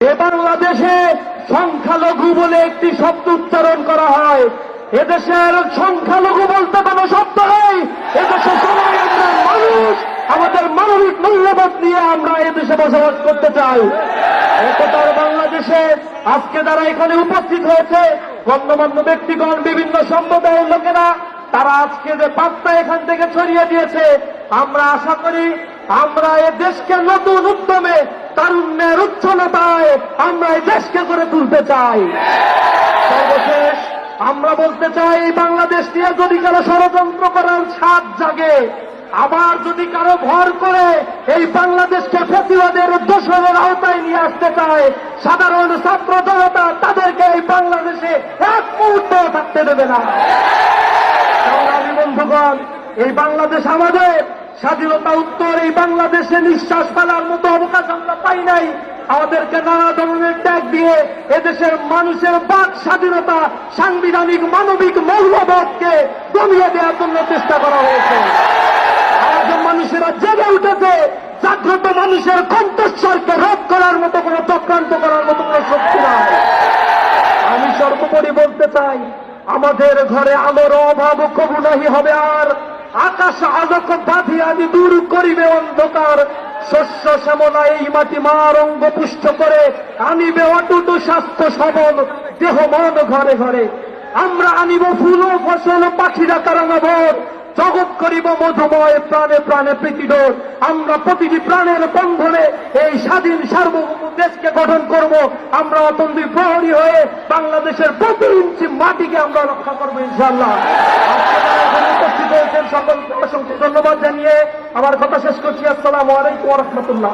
এ বাংলাদেশে সংখ্যালঘু বলে একটি শব্দ উচ্চারণ করা হয়। এদেশের সংখ্যালঘু বলতে কোনো শব্দ নেই। এদেশে সবাই আমরা মানুষ, আমাদের মানবিক মূল্যবোধ নিয়ে আমরা এদেশে বসবাস করতে চাই। একতার বাংলাদেশে আজকে যারা এখানে উপস্থিত হয়েছে, গণ্যমান্য ব্যক্তিগণ, বিভিন্ন সম্প্রদায়ের লোকেরা, তারা আজকে যে বার্তা এখান থেকে ছড়িয়ে দিয়েছে, আমরা আশা করি আমরা এ দেশকে নতুন উদ্যমে, তারুণ্যের উচ্ছলতায় আমরা এই দেশকে গড়ে তুলতে চাই। সর্বশেষ আমরা বলতে চাই, এই বাংলাদেশ নিয়ে যদি কারো ষড়যন্ত্র করার স্বাদ জাগে, আবার যদি কারো ভর করে এই বাংলাদেশকে ফ্যাসিবাদের দোসরের আওতায় নিয়ে আসতে চায়, সাধারণ ছাত্র জনতা তাদেরকে এই বাংলাদেশে এক মুহূর্ত থাকতে দেবে না। সংগ্রামী বন্ধুগণ, এই বাংলাদেশ আমাদের, স্বাধীনতা উত্তর এই বাংলাদেশে নিঃশ্বাস ফেলার মতো অবকাশ আমরা পাই নাই। আমাদেরকে নানা ধরনের ত্যাগ দিয়ে এদেশের মানুষের বাক স্বাধীনতা, সাংবিধানিক মানবিক মৌলবোধকে দমিয়ে দেওয়ার জন্য চেষ্টা করা হয়েছে। আজ মানুষেরা জেগে উঠেছে, জাগ্রত মানুষের কণ্ঠস্বরকে রোধ করার মতো কোনো চক্রান্ত করার মতো কোনো শক্তি নাই। আমি সর্বোপরি বলতে চাই, আমাদের ঘরে আলোর অভাব কবু নাহি হবে আর, আকাশ আলোক বাঁধিয়া আমি দূর করিবে অন্ধকার, শস্য শ্যামলা এই মাটি মার অঙ্গ পুষ্ট করে আনিবে অটুট স্বাস্থ্য সবল দেহ মন ঘরে ঘরে। আমরা আনিব ফুল ও ফসল পাখিরা কারাঙ্গভর, জগৎ করিব মধুময় প্রাণে প্রাণে প্রীতিডোর। আমরা প্রতিটি প্রাণের বন্ধনে এই স্বাধীন সার্বভৌম দেশকে গঠন করব। আমরা অতন্দ্রী প্রহরী হয়ে বাংলাদেশের প্রতি ইঞ্চি মাটিকে আমরা রক্ষা করবো ইনশাআল্লাহ। উপস্থিত হয়েছেন সকলকে অসংখ্য ধন্যবাদ জানিয়ে আমার কথা শেষ করছি। আসসালামু আলাইকুম ওয়া রাহমাতুল্লাহ।